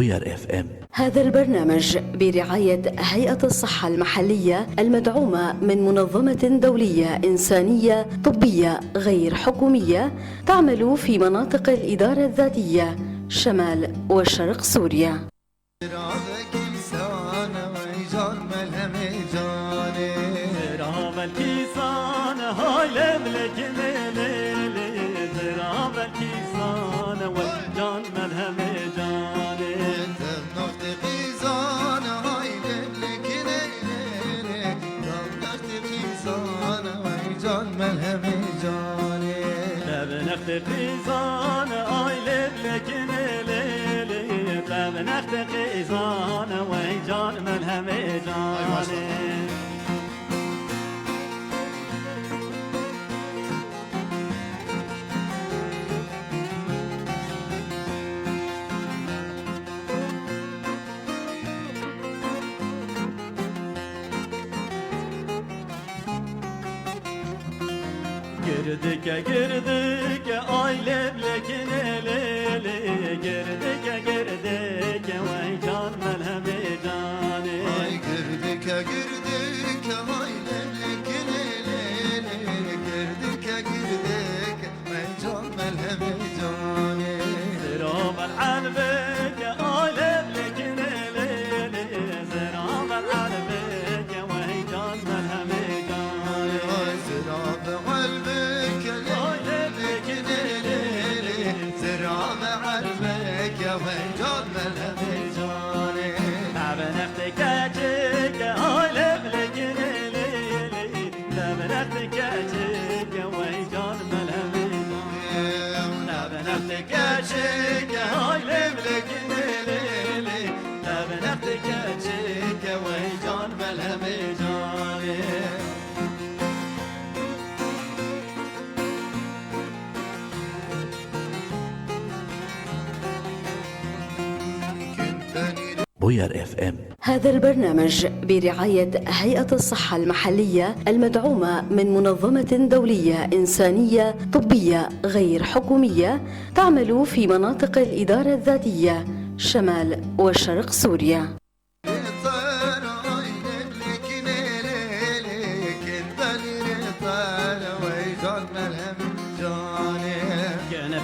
بوير اف ام. هذا البرنامج برعاية هيئة الصحة المحلية المدعومة من منظمة دولية إنسانية طبية غير حكومية تعمل في مناطق الإدارة الذاتية شمال وشرق سوريا. Girdike aile blekine lele girdike vay can melheme cane ay girdike aile blekine lele girdike vay can melheme cane zirabel albeke aile blekine lele zirabel albeke vay can melheme cane ay zirabel ويجان ملهم جاني تبنختك اجيك هاي بلكن ليلي تبنختك اجيك ويجان ملهم جاني تبنختك اجيك هاي بلكن ليلي تبنختك اجيك ويجان ملهم جاني بوير اف ام. هذا البرنامج برعاية هيئة الصحة المحلية المدعومة من منظمة دولية إنسانية طبية غير حكومية تعمل في مناطق الإدارة الذاتية شمال وشرق سوريا.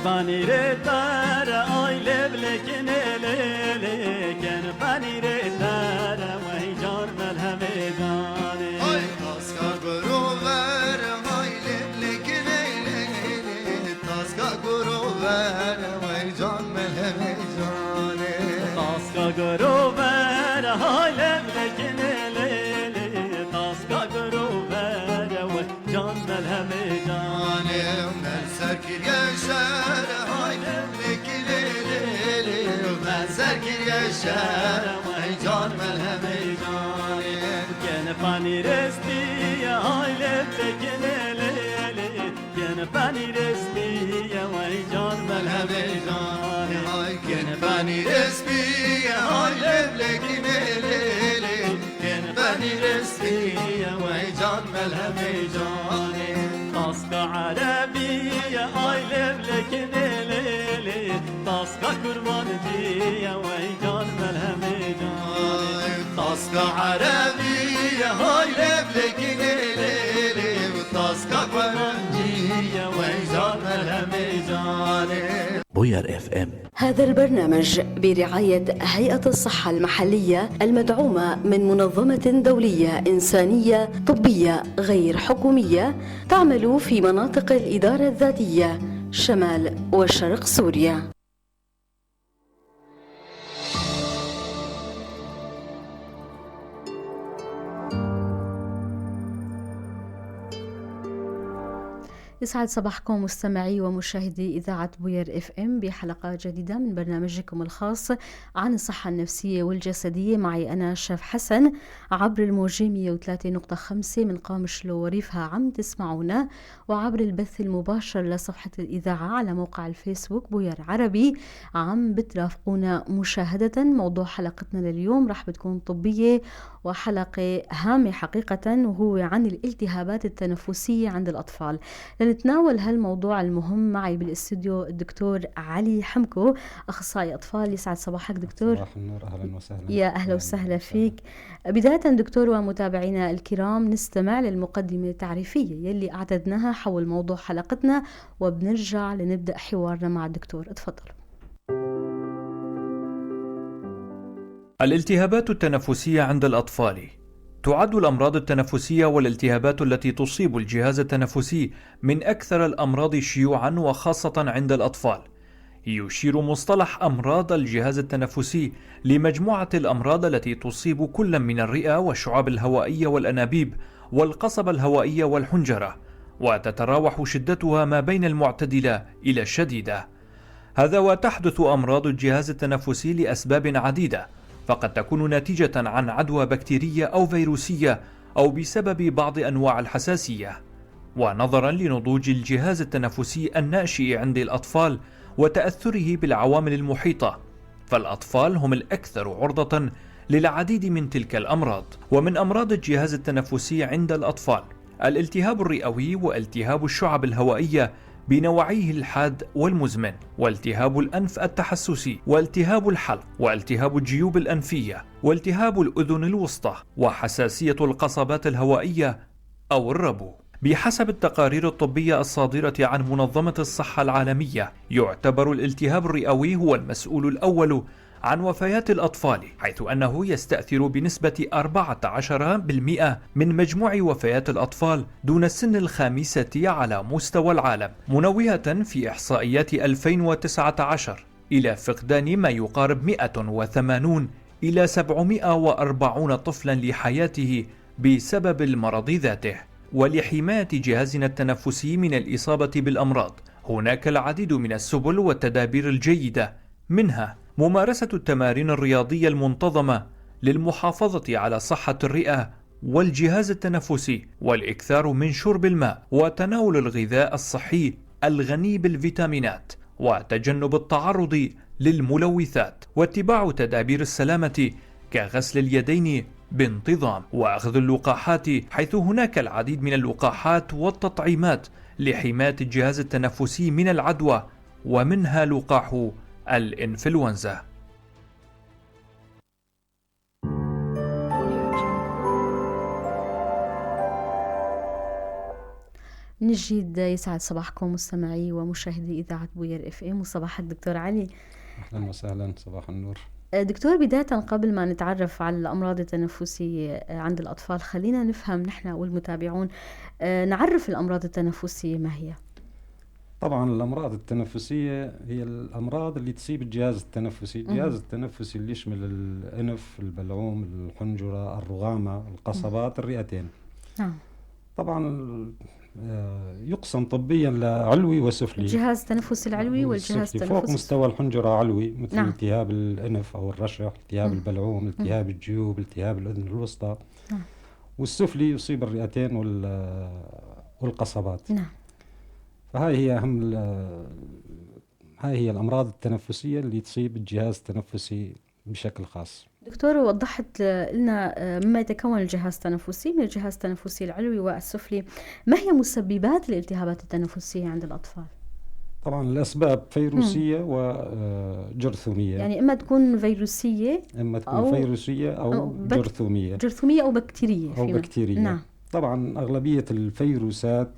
فاني ريتار آيلي بلكن ليلي كان فاني ريتار وهيجار ملهم داني اي تاسكا غروبر آيلي بلكن ليلي تاسكا غروبر وهيجار ملهم داني تاسكا غروبر آيلي بلكن ليلي تاسكا غروبر وهيجار ملهم داني سركر يشار هاي لكليلي وما سركر يشار وهيجان ملهم جاني كان فاني رستي هاي لكليلي كان فاني رستي وهيجان ملهم جاني كان فاني رستي هاي لكليلي كان فاني رستي وهيجان ملهم جاني تاسكا عربية آيلي بلكن ليلي تاسكا قربان دي ويجان ملهم جاني تاسكا عربية آيلي بلكن ليلي تاسكا قربان دي ويجان ملهم جاني بوير اف ام. هذا البرنامج برعاية هيئة الصحة المحلية المدعومة من منظمة دولية إنسانية طبية غير حكومية تعمل في مناطق الإدارة الذاتية شمال وشرق سوريا. يسعد صباحكم مستمعي ومشاهدي إذاعة بوير اف ام بحلقة جديدة من برنامجكم الخاص عن الصحة النفسية والجسدية. معي أنا شاف حسن عبر الموجة 103.5 من قامشلو وريفها عم تسمعونا، وعبر البث المباشر لصفحة الإذاعة على موقع الفيسبوك بوير عربي عم بترافقونا مشاهدة. موضوع حلقتنا لليوم رح بتكون طبية وحلقة هامة حقيقة، وهو عن الالتهابات التنفسية عند الأطفال. لنتناول هالموضوع المهم معي بالاستوديو الدكتور علي حمكو، أخصائي أطفال. يسعد صباحك دكتور. صباح النور، أهلا وسهلا. يا أهلا وسهلا فيك. بداية دكتور ومتابعينا الكرام، نستمع للمقدمة التعريفية يلي أعددناها حول موضوع حلقتنا، وبنرجع لنبدأ حوارنا مع الدكتور. اتفضل. الالتهابات التنفسية عند الأطفال تعد الأمراض التنفسية والالتهابات التي تصيب الجهاز التنفسي من أكثر الأمراض شيوعاً، وخاصة عند الأطفال. يشير مصطلح أمراض الجهاز التنفسي لمجموعة الأمراض التي تصيب كل من الرئة والشعاب الهوائية والأنابيب والقصبة الهوائية والحنجرة، وتتراوح شدتها ما بين المعتدلة إلى الشديدة. هذا وتحدث أمراض الجهاز التنفسي لأسباب عديدة، فقد تكون ناتجة عن عدوى بكتيرية أو فيروسية، أو بسبب بعض أنواع الحساسية. ونظرا لنضوج الجهاز التنفسي الناشئ عند الأطفال وتأثره بالعوامل المحيطة، فالأطفال هم الأكثر عرضة للعديد من تلك الأمراض. ومن أمراض الجهاز التنفسي عند الأطفال الالتهاب الرئوي، والتهاب الشعب الهوائية بنوعيه الحاد والمزمن، والتهاب الأنف التحسسي، والتهاب الحلق، والتهاب الجيوب الأنفية، والتهاب الأذن الوسطى، وحساسية القصبات الهوائية أو الربو. بحسب التقارير الطبية الصادرة عن منظمة الصحة العالمية، يعتبر الالتهاب الرئوي هو المسؤول الأول عن وفيات الأطفال، حيث أنه يستأثر بنسبة 14% من مجموع وفيات الأطفال دون السن 5 على مستوى العالم، منوهة في إحصائيات 2019 إلى فقدان ما يقارب 180 إلى 740 طفلا لحياته بسبب المرض ذاته. ولحماية جهازنا التنفسي من الإصابة بالأمراض هناك العديد من السبل والتدابير الجيدة، منها ممارسة التمارين الرياضية المنتظمة للمحافظة على صحة الرئة والجهاز التنفسي، والإكثار من شرب الماء، وتناول الغذاء الصحي الغني بالفيتامينات، وتجنب التعرض للملوثات، واتباع تدابير السلامة كغسل اليدين بانتظام، وأخذ اللقاحات، حيث هناك العديد من اللقاحات والتطعيمات لحماية الجهاز التنفسي من العدوى، ومنها لقاح الإنفلونزا. من جديد يسعد صباحكم مستمعي ومشاهدي إذاعة بوير FM، وصباح الدكتور علي. أهلا وسهلا، صباح النور. دكتور، بداية قبل ما نتعرف على الأمراض التنفسية عند الأطفال، خلينا نفهم نحن والمتابعون، نعرف الأمراض التنفسية ما هي؟ طبعا الأمراض التنفسية هي الأمراض اللي تصيب الجهاز التنفسي. الجهاز التنفسي اللي يشمل الأنف، البلعوم، الحنجرة، الرغامة، القصبات، الرئتين. طبعا يقسم طبيا لعلوي وسفلي. الجهاز التنفسي العلوي والجهاز التنفسي فوق مستوى الحنجرة علوي، مثل التهاب الأنف أو الرشح، التهاب البلعوم، التهاب الجيوب، التهاب الأذن الوسطى. والسفلي يصيب الرئتين والقصبات. فهاي هي هاي هي الأمراض التنفسية اللي تصيب الجهاز التنفسي بشكل خاص. دكتور، وضحت لنا مما يتكون الجهاز التنفسي من الجهاز التنفسي العلوي والسفلي. ما هي مسببات الالتهابات التنفسية عند الأطفال؟ طبعا الأسباب فيروسية وجرثومية. يعني إما تكون فيروسية، إما تكون فيروسية أو جرثومية. جرثومية أو بكتيرية. أو بكتيرية. نعم. طبعا أغلبية الفيروسات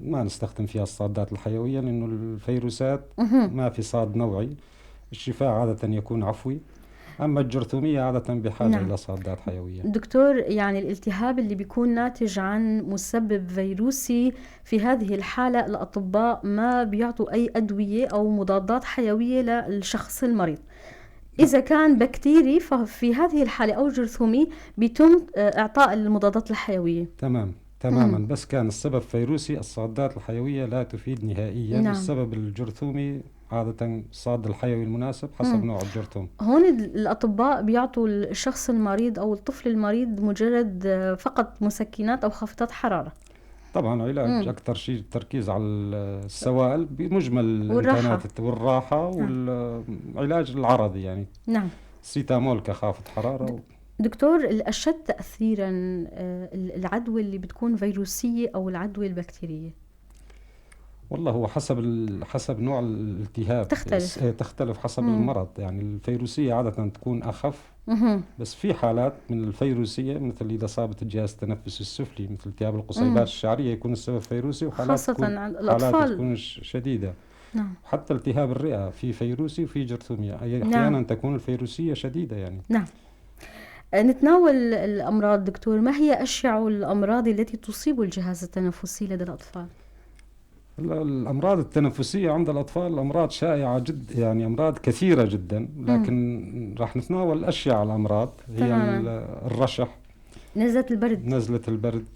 ما نستخدم فيها الصادات الحيوية، لأنه الفيروسات ما في صاد نوعي، الشفاء عادة يكون عفوي، أما الجرثومية عادة بحاجة إلى صادات حيوية. دكتور، يعني الالتهاب اللي بيكون ناتج عن مسبب فيروسي، في هذه الحالة الأطباء ما بيعطوا أي أدوية أو مضادات حيوية للشخص المريض. إذا كان بكتيري ففي هذه الحالة أو جرثومي بيتم إعطاء المضادات الحيوية. تماما. بس كان السبب فيروسي، الصادات الحيوية لا تفيد نهائيا. السبب الجرثومي عادة الصاد الحيوي المناسب حسب نوع الجرثوم. هون الأطباء بيعطوا الشخص المريض أو الطفل المريض مجرد فقط مسكنات أو خافضات حرارة. طبعا علاج أكثر شيء التركيز على السوائل بمجمل الإمكانات والراحة والعلاج العرضي، يعني سيتامول كخافض حرارة. دكتور، الأشد تأثيرا العدوى اللي بتكون فيروسية أو العدوى البكتيرية؟ والله هو حسب نوع الالتهاب تختلف حسب المرض. يعني الفيروسية عادة تكون أخف، بس في حالات من الفيروسية مثل إذا صابت الجهاز التنفسي السفلي مثل التهاب القصيبات الشعرية يكون السبب فيروسي، وحالات خاصة عند حالات الأطفال. تكون شديدة. نعم. حتى التهاب الرئة في فيروسي وفي جرثومية، أحيانا تكون الفيروسية شديدة يعني. نعم. نتناول الأمراض دكتور، ما هي أشع الأمراض التي تصيب الجهاز التنفسي لدى الأطفال؟ الأمراض التنفسية عند الأطفال أمراض شائعة جدا، يعني أمراض كثيرة جدا، لكن راح نتناول الأشياء الأمراض هي الرشح، نزلة البرد،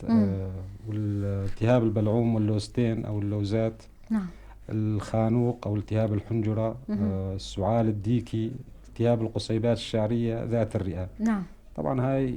والالتهاب البلعوم واللوزتين أو اللوزات، نعم. الخانوق أو التهاب الحنجرة، السعال الديكي، التهاب القصيبات الشعرية ذات الرئة. نعم. طبعا هاي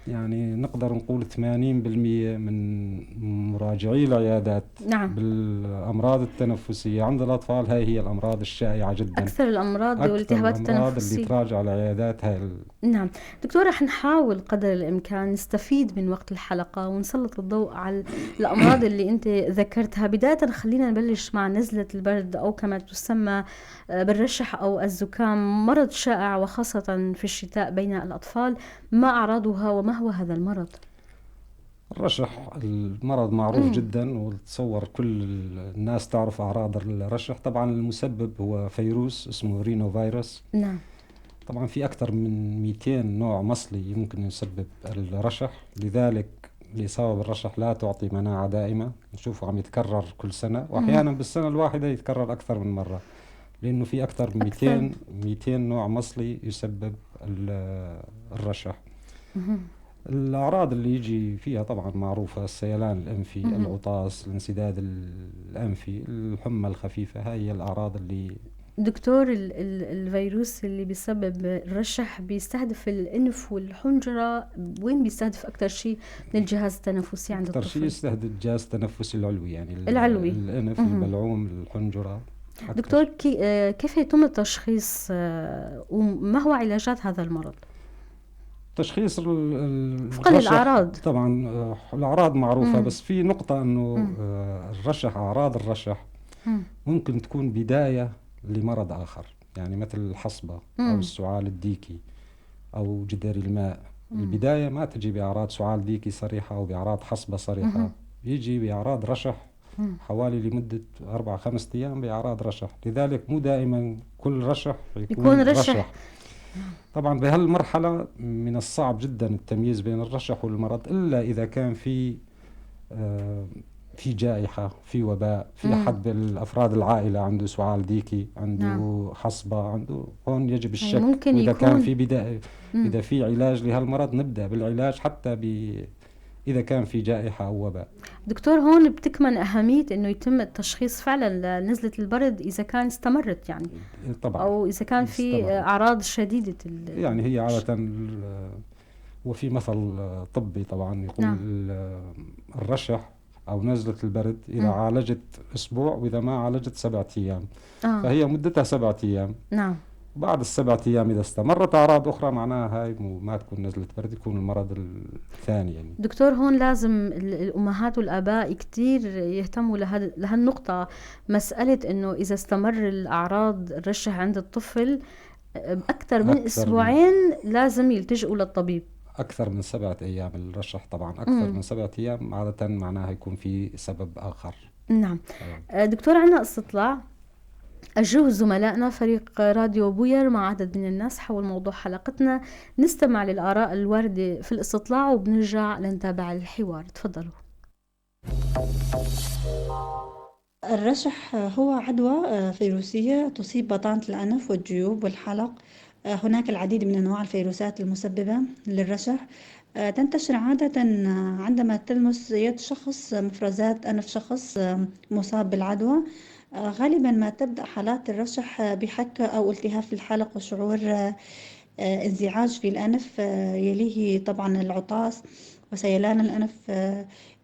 يعني نقدر نقول 80% من مراجعي العيادات نعم. بالأمراض التنفسية عند الأطفال هاي هي الأمراض الشائعة جدا. أكثر الأمراض والالتهابات التنفسية اللي تراجع العيادات هاي نعم. دكتور، رح نحاول قدر الإمكان نستفيد من وقت الحلقة ونسلط الضوء على الأمراض اللي أنت ذكرتها. بداية خلينا نبلش مع نزلة البرد أو كما تسمى بالرشح أو الزكام، مرض شائع وخاصة في الشتاء بين الأطفال. ما أعراضها وما هو هذا المرض؟ الرشح المرض معروف جدا، وتصور كل الناس تعرف أعراض الرشح. طبعا المسبب هو فيروس اسمه رينو فيروس. نعم. طبعا في أكثر من 200 نوع مصلي يمكن يسبب الرشح، لذلك الإصابة بالرشح لا تعطي مناعة دائمة، نشوفه عم يتكرر كل سنة، وأحيانا بالسنة الواحدة يتكرر أكثر من مرة، لأنه في أكثر من 200 نوع مصلي يسبب الرشح. الأعراض اللي يجي فيها طبعا معروفة: السيلان الأنفي، العطاس، الانسداد الأنفي، الحمى الخفيفة. هاي الأعراض اللي دكتور الفيروس اللي بيسبب الرشح بيستهدف الأنف والحنجرة، وين بيستهدف أكثر شيء من الجهاز التنفسي عند الطفل؟ أكثر شيء يستهدف الجهاز التنفسي العلوي، يعني العلوي، الأنف، البلعوم، الحنجرة. دكتور كيف يتم التشخيص وما هو علاجات هذا المرض؟ تشخيص وفقا للأعراض طبعا الأعراض معروفة، بس في نقطة أنه الرشح، أعراض الرشح ممكن تكون بداية لمرض آخر، يعني مثل الحصبة أو السعال الديكي أو جدري الماء. البداية ما تجي بأعراض سعال ديكي صريحة أو بأعراض حصبة صريحة، يجي بأعراض رشح حوالي لمدة 4-5 أيام بأعراض رشح. لذلك مو دائما كل رشح يكون رشح. طبعا بهالمرحلة من الصعب جدا التمييز بين الرشح والمرض، إلا إذا كان في جائحة، في وباء، في أحد بالأفراد العائلة عنده سعال ديكي، عنده حصبة، عنده، هون يجب الشك. ممكن وإذا يكون كان في بداية، إذا في علاج لهالمرض نبدأ بالعلاج حتى إذا كان في جائحة أو وباء. دكتور، هون بتكمن أهمية إنه يتم التشخيص فعلا لنزلة البرد إذا كان استمرت، يعني طبعا، أو إذا كان في أعراض شديدة يعني هي عادة، وفي مثل طبي طبعا يقول الرشح أو نزلة البرد إذا عالجت أسبوع، وإذا ما عالجت 7 أيام. فهي مدتها 7 أيام. نعم. بعد ال7 أيام إذا استمرت أعراض أخرى معناها هاي ما تكون نزلة برد، يكون المرض الثاني يعني. دكتور، هون لازم الأمهات والآباء كتير يهتموا لهالنقطة، مسألة إنه إذا استمر الأعراض الرشح عند الطفل أكثر من أسبوعين لازم يلتجئوا للطبيب. أكثر من 7 أيام الرشح طبعا، أكثر من 7 أيام عادة معناها يكون في سبب آخر. نعم. دكتور، عنا استطلاع أجوه زملائنا فريق راديو بوير مع عدد من الناس حول موضوع حلقتنا. نستمع للآراء الواردة في الاستطلاع وبنرجع لنتابع الحوار. تفضلوا. الرشح هو عدوى فيروسية تصيب بطانة الأنف والجيوب والحلق. هناك العديد من أنواع الفيروسات المسببة للرشح. تنتشر عادة عندما تلمس يد شخص، مفرزات أنف شخص مصاب بالعدوى. غالبا ما تبدأ حالات الرشح بحكة أو التهاب في الحلق وشعور انزعاج في الأنف، يليه طبعا العطاس وسيلان الأنف.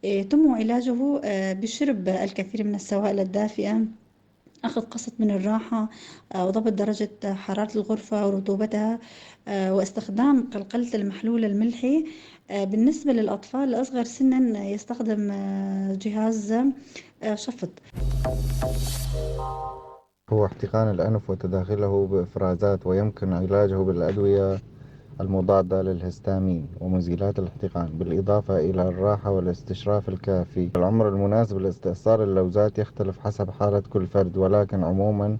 يتم علاجه بشرب الكثير من السوائل الدافئة أخذ قسط من الراحة، وضبط درجة حرارة الغرفة ورطوبتها، واستخدام قلقلة المحلول الملحي. بالنسبة للأطفال الأصغر سنا يستخدم جهاز شفط. هو احتقان الأنف وتداخله بإفرازات، ويمكن علاجه بالأدوية المضادة للهستامين ومزيلات الاحتقان، بالإضافة إلى الراحة والاستشراف الكافي. العمر المناسب لاستئصال اللوزات يختلف حسب حالة كل فرد، ولكن عموما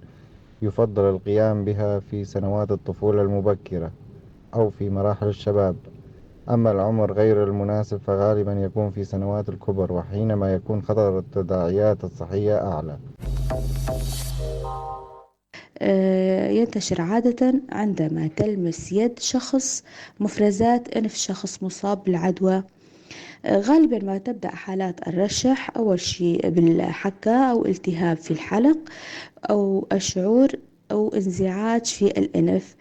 يفضل القيام بها في سنوات الطفولة المبكرة أو في مراحل الشباب. أما العمر غير المناسب فغالبا يكون في سنوات الكبر، وحينما يكون خطر التداعيات الصحية أعلى. ينتشر عادة عندما تلمس يد شخص مفرزات أنف شخص مصاب بالعدوى. غالبا ما تبدأ حالات الرشح أول شيء بالحكة أو التهاب في الحلق أو الشعور أو انزعاج في الأنف،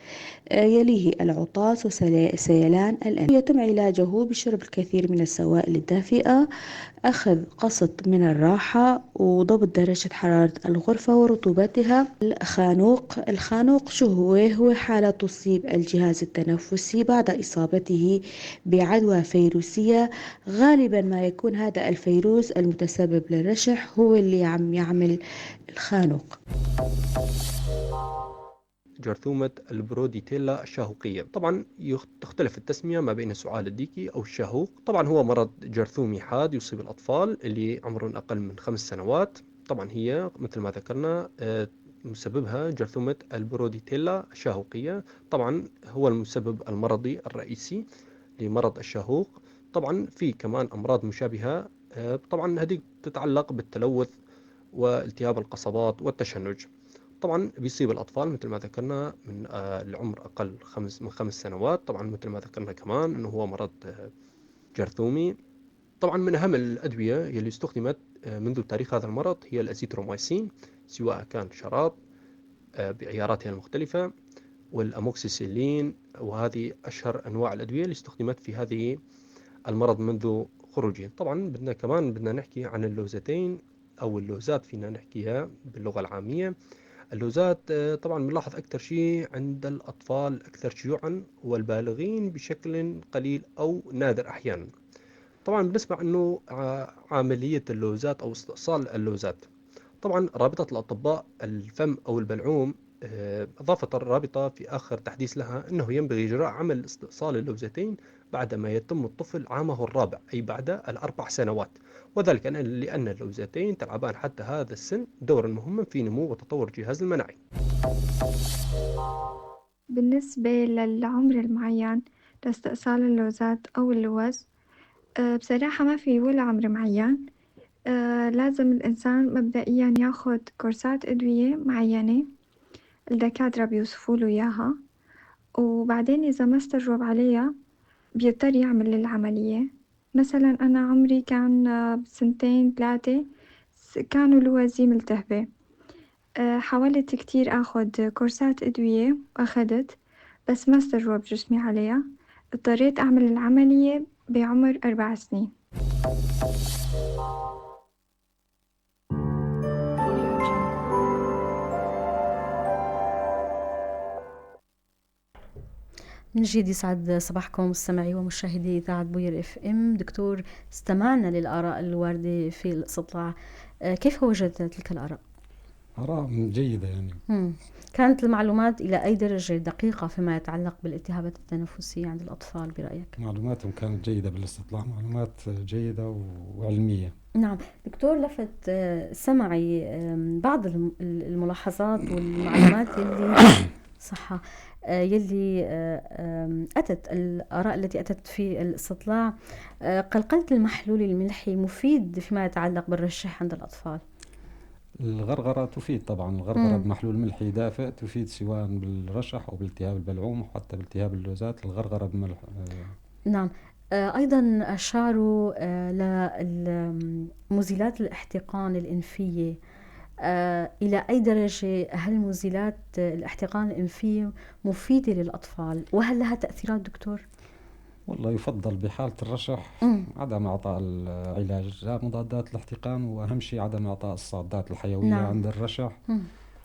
يليه العطاس وسيلان الأنف. يتم علاجه بشرب الكثير من السوائل الدافئة، أخذ قسط من الراحة، وضبط درجة حرارة الغرفة ورطوبتها. الخانوق شو هو حالة تصيب الجهاز التنفسي بعد إصابته بعدوى فيروسية. غالبا ما يكون هذا الفيروس المتسبب للرشح هو اللي عم يعمل الخانوق. جرثومة البروديتيلا الشاهوقية. طبعا تختلف التسمية ما بين السعال الديكي أو الشاهوق. طبعا هو مرض جرثومي حاد يصيب الأطفال اللي عمرهم أقل من 5 سنوات. طبعا هي مثل ما ذكرنا مسببها جرثومة البروديتيلا الشاهوقية. طبعا هو المسبب المرضي الرئيسي لمرض الشاهوق. طبعا في كمان أمراض مشابهة، طبعا هذه تتعلق بالتلوث والتهاب القصبات والتشنج. طبعا بيصيب الأطفال مثل ما ذكرنا من العمر أقل من 5 سنوات. طبعا مثل ما ذكرنا كمان أنه هو مرض جرثومي. طبعا من أهم الأدوية يلي استخدمت منذ تاريخ هذا المرض هي الأزيثروميسين، سواء كان شراب بعياراتها المختلفة، والأموكسيسيلين، وهذه أشهر أنواع الأدوية اللي استخدمت في هذه المرض منذ خروجه. طبعا بدنا نحكي عن اللوزتين أو اللوزات، فينا نحكيها باللغة العامية. اللوزات طبعا بنلاحظ أكثر شيء عند الأطفال أكثر شيوعا، والبالغين بشكل قليل أو نادر أحيانا. طبعا بنسمع أنه عملية اللوزات أو استئصال اللوزات، طبعا رابطة الأطباء الفم أو البلعوم أضافت الرابطة في آخر تحديث لها أنه ينبغي إجراء عمل استئصال اللوزتين بعدما يتم الطفل عامه الرابع، أي بعد 4 سنوات، وذلك لأن اللوزتين تلعبان حتى هذا السن دورا مهما في نمو وتطور الجهاز المناعي. بالنسبة للعمر المعين لاستئصال اللوزات أو اللوز، بصراحة ما في ولا عمر معين. لازم الإنسان مبدئيا ياخد كورسات أدوية معينة الدكاترة بيوصفوا له إياها، وبعدين إذا ما استجوب عليها بيضطر يعمل العملية. مثلا أنا عمري كان 2-3 كانوا لوزي ملتهبة. حاولت كتير أخد كورسات أدوية وأخدت، بس ما استجوب جسمي عليها. اضطريت أعمل العملية بعمر 4 سنين. من جديد يسعد صباحكم مستمعي ومشاهدي إذاعة بوير اف ام. دكتور، استمعنا للآراء الواردة في الاستطلاع، كيف وجدت تلك الآراء؟ آراء جيدة يعني. كانت المعلومات إلى أي درجة دقيقة فيما يتعلق بالالتهابات التنفسية عند الأطفال برأيك؟ معلوماتهم كانت جيدة بالاستطلاع، معلومات جيدة وعلمية. نعم دكتور، لفت سمعي بعض الملاحظات والمعلومات يلي صحة يلي أتت الآراء التي أتت في الاستطلاع. قلقلة المحلول الملحي مفيد فيما يتعلق بالرشح عند الأطفال. الغرغرة تفيد طبعا، الغرغرة بمحلول ملحي دافئ تفيد سواء بالرشح أو بالتهاب البلعوم وحتى بالتهاب اللوزات. الغرغرة بملح نعم. أيضا أشاروا لمزيلات الاحتقان الإنفية. إلى أي درجة هل مزيلات الاحتقان الإنفية مفيدة للأطفال، وهل لها تأثيرات دكتور؟ والله يفضل بحالة الرشح عدم إعطاء العلاج، لا مضادات الاحتقان، وأهم شيء عدم إعطاء الصادات الحيوية نعم. عند الرشح.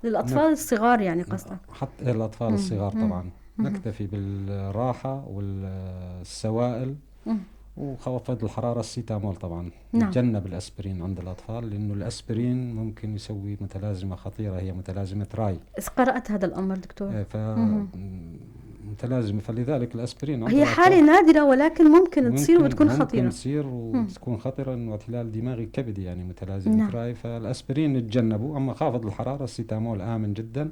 للأطفال الصغار يعني قصدك؟ حتى الأطفال الصغار طبعا. نكتفي بالراحة والسوائل وخفض الحرارة، السيتامول طبعا. نعم. نتجنب الأسبرين عند الأطفال، لأنه الأسبرين ممكن يسوي متلازمة خطيرة، هي متلازمة راي. قرأت هذا الأمر دكتور؟ متلازمة، فلذلك الأسبرين هي حالة نادرة ولكن ممكن تصير وتكون خطيرة. ممكن تصير وتكون خطيرة، إنه اعتلال دماغي كبدي يعني متلازمة راي. فالأسبرين نتجنبه، أما خافض الحرارة السيتامول آمن جدا.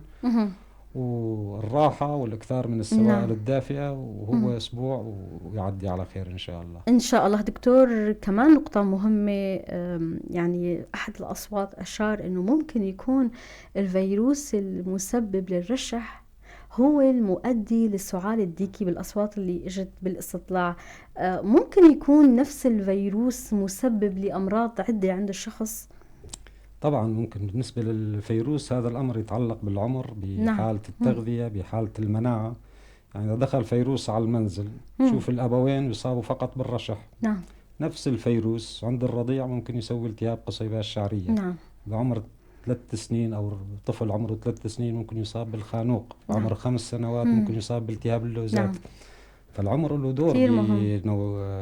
والراحة والإكثار من السوائل الدافئة، وهو أسبوع ويعدي على خير إن شاء الله. إن شاء الله دكتور. كمان نقطة مهمة، يعني أحد الأصوات أشار إنه ممكن يكون الفيروس المسبب للرشح هو المؤدي للسعال الديكي بالأصوات اللي إجت بالاستطلاع. ممكن يكون نفس الفيروس مسبب لأمراض عدة عند الشخص؟ طبعا ممكن. بالنسبة للفيروس هذا الأمر يتعلق بالعمر، بحالة التغذية، بحالة المناعة. يعني إذا دخل فيروس على المنزل، شوف الأبوين يصابوا فقط بالرشح. نعم. نفس الفيروس عند الرضيع ممكن يسوي التهاب قصيبات الشعرية. نعم. بعمر 3 سنين أو طفل عمره 3 سنين ممكن يصاب بالخانوق. عمر 5 سنوات ممكن يصاب بالتهاب اللوزات. نعم. فالعمر له دور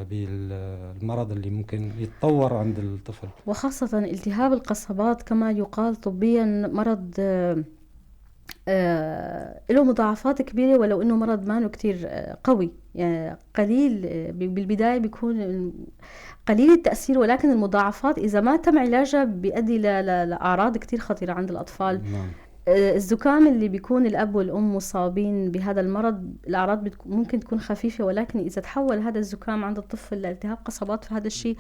بالمرض اللي ممكن يتطور عند الطفل، وخاصة التهاب القصبات كما يقال طبيا مرض له مضاعفات كبيرة، ولو انه مرض ما كتير قوي، يعني قليل بالبداية بيكون قليل التأثير، ولكن المضاعفات إذا ما تم علاجها بيؤدي لأعراض كتير خطيرة عند الأطفال. نعم. الزكام اللي بيكون الأب والأم مصابين بهذا المرض، الأعراض ممكن تكون خفيفة، ولكن إذا تحول هذا الزكام عند الطفل لالتهاب قصبات، فهذا الشيء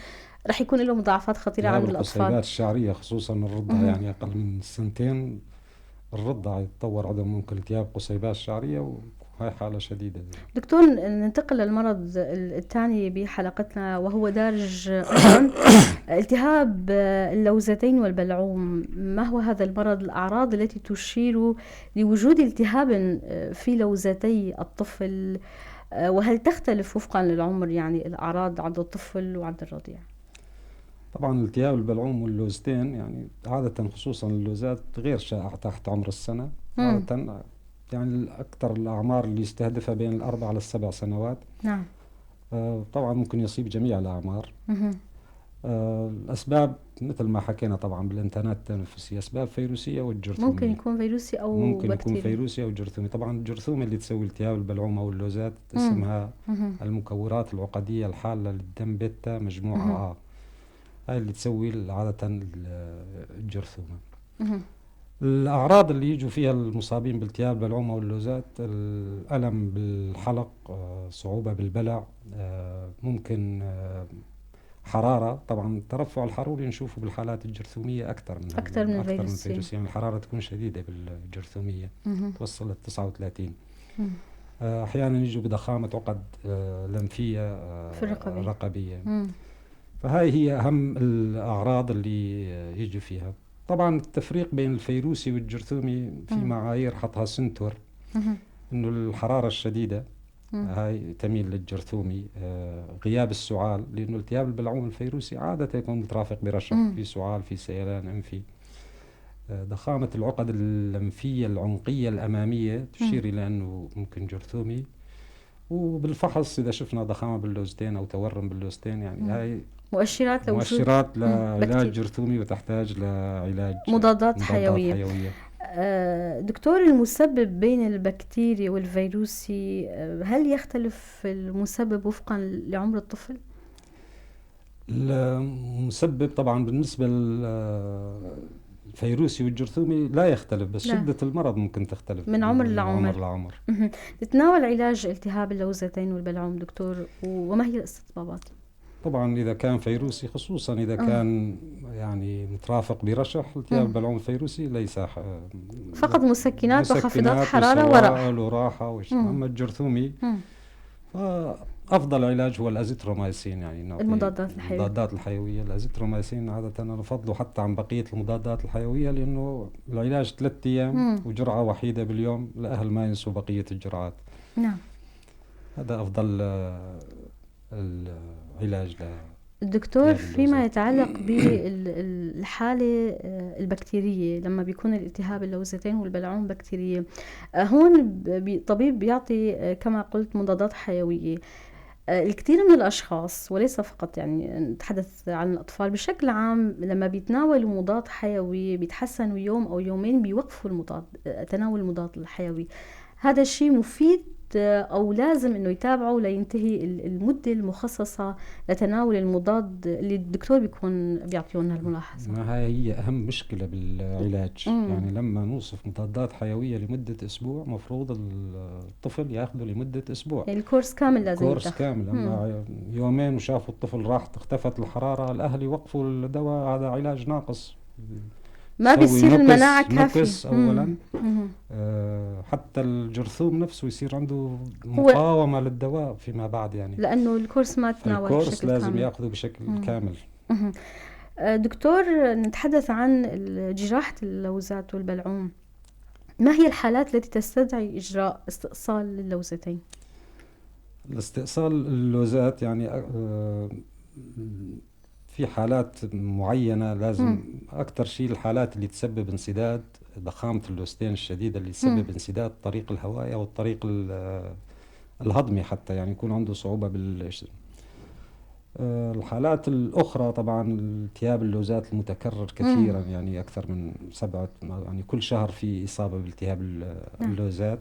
رح يكون له مضاعفات خطيرة عند الأطفال. القصيبات الشعرية خصوصا الرضع، يعني أقل من 2 الرضع يتطور عندهم ممكن التهاب قصيبات شعرية، وهي حالة شديدة. دكتور، ننتقل للمرض الثاني بحلقتنا وهو دارج أيضا التهاب اللوزتين والبلعوم. ما هو هذا المرض؟ الأعراض التي تشير لوجود التهاب في لوزتي الطفل، وهل تختلف وفقا للعمر يعني الأعراض عند الطفل وعند الرضيع؟ طبعا التهاب البلعوم واللوزتين يعني عادة خصوصا اللوزات غير شائع تحت عمر السنة. عادة يعني أكثر الأعمار اللي يستهدفها بين 4 ل7 سنوات. نعم. طبعا ممكن يصيب جميع الأعمار. الأسباب مثل ما حكينا طبعا بالإنتانات التنفسية، أسباب فيروسية والجرثومية. ممكن يكون فيروسي أو ممكن بكتيري. يكون فيروسي أو جرثومي. طبعا الجرثومة اللي تسوي التهاب البلعوم أو اللوزات اسمها المكورات العقدية الحالة للدم بيتا مجموعة هاي اللي تسوي عادة الجرثومة. الأعراض اللي يجوا فيها المصابين بالتهاب البلعوم أو اللوزات: الألم بالحلق، صعوبة بالبلع، ممكن حرارة. طبعا الترفع الحروري نشوفه بالحالات الجرثومية أكثر من الفيروسية. يعني الحرارة تكون شديدة بالجرثومية توصل ل 39. أحيانا يجوا بضخامة عقد لمفية رقبية. فهاي هي أهم الأعراض اللي يجوا فيها. طبعا التفريق بين الفيروسي والجرثومي في معايير حطها سنتور، إنه الحرارة الشديدة هاي تميل للجرثومي، غياب السعال، لأنه التهاب البلعوم الفيروسي عادة يكون مترافق برشح، في سعال، في سيلان أنفي. ضخامة العقد اللمفية العنقية الأمامية تشير إلى أنه ممكن جرثومي. وبالفحص إذا شفنا ضخامة باللوزتين أو تورم باللوزتين، يعني هاي مؤشرات لعلاج جرثومي وتحتاج لعلاج مضادات حيوية. دكتور، المسبب بين البكتيري والفيروسي هل يختلف المسبب وفقا لعمر الطفل؟ المسبب طبعا بالنسبة للفيروسي والجرثومي لا يختلف، بس شدة المرض ممكن تختلف من عمر لعمر. نتناول علاج التهاب اللوزتين والبلعوم دكتور، وما هي الاستطبابات؟ طبعا إذا كان فيروسي، خصوصا إذا كان يعني مترافق برشح، التهاب البلعوم الفيروسي ليس فقط مسكنات وخفضات حرارة وراحة. أما الجرثومي أفضل علاج هو الأزيثرومايسين، يعني المضادات الحيوية. الأزيثرومايسين عادة أنا أفضله حتى عن بقية المضادات الحيوية، لأنه العلاج 3 أيام وجرعة وحيدة باليوم، لأهل ما ينسوا بقية الجرعات. نعم. هذا أفضل العلاج الدكتور، التهاب فيما اللوزات. يتعلق بالحالة البكتيرية، لما بيكون الالتهاب اللوزتين والبلعوم بكتيرية، هون الطبيب بيعطي كما قلت مضادات حيوية. الكثير من الأشخاص، وليس فقط يعني نتحدث عن الأطفال بشكل عام، لما بيتناولوا مضاد حيوي بيتحسنوا يوم أو يومين بيوقفوا تناول المضاد الحيوي. هذا الشيء مفيد أو لازم إنه يتابعوا لينتهي المدة المخصصة لتناول المضاد اللي الدكتور بيكون بيعطيونا الملاحظة؟ ما هي أهم مشكلة بالعلاج. يعني لما نوصف مضادات حيوية لمدة أسبوع، مفروض الطفل ياخده لمدة أسبوع، يعني الكورس كامل لازم كورس يتاخد. كامل. أما يومين وشافوا الطفل راحت اختفت الحرارة، الأهل يوقفوا الدواء، هذا علاج ناقص، ما بيصير المناعة كافية. نقص أولا. حتى الجرثوم نفسه يصير عنده مقاومة للدواء فيما بعد، يعني لأنه الكورس ما تناول بشكل الكورس لازم كامل. ياخذه بشكل كامل. دكتور، نتحدث عن جراحة اللوزات والبلعوم. ما هي الحالات التي تستدعي إجراء استئصال للوزتين؟ الاستئصال اللوزات يعني في حالات معينة لازم. أكثر شيء الحالات اللي تسبب انسداد ضخامة اللوزتين الشديدة، اللي تسبب انسداد الطريق الهوائي أو الطريق الهضمي، حتى يعني يكون عنده صعوبة الحالات الأخرى طبعا التهاب اللوزات المتكرر كثيرا، يعني أكثر من 7، يعني كل شهر في إصابة بالتهاب اللوزات.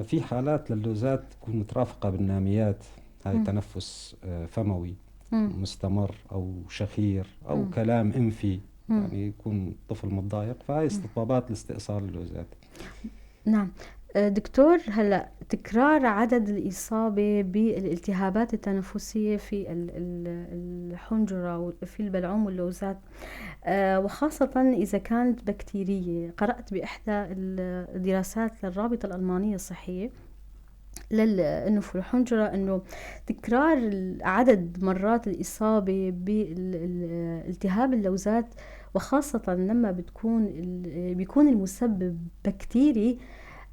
في حالات للوزات تكون مترافقة بالناميات، هاي تنفس فموي مستمر أو شخير أو كلام انفي، يعني يكون الطفل متضايق، فهي استطابات لاستئصال اللوزات. نعم دكتور، هلا تكرار عدد الإصابة بالالتهابات التنفسية في الحنجرة وفي البلعوم واللوزات، وخاصة إذا كانت بكتيرية. قرأت بإحدى الدراسات للرابطة الألمانية الصحية للأنف والحنجرة أنه تكرار عدد مرات الإصابة بالالتهاب اللوزات، وخاصة لما بيكون المسبب بكتيري،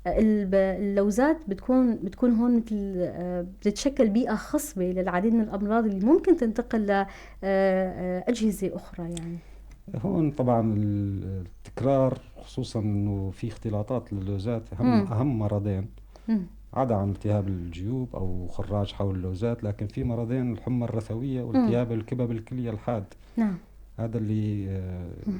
اللوزات بتكون هون مثل بتتشكل بيئة خصبة للعديد من الأمراض اللي ممكن تنتقل لأجهزة أخرى. يعني هون طبعا التكرار، خصوصا أنه في اختلاطات للوزات، أهم مرضين عدا عن التهاب الجيوب أو خراج حول اللوزات، لكن في مرضين: الحمى الرثوية والتهاب الكبد الكلية الحاد. نعم. هذا اللي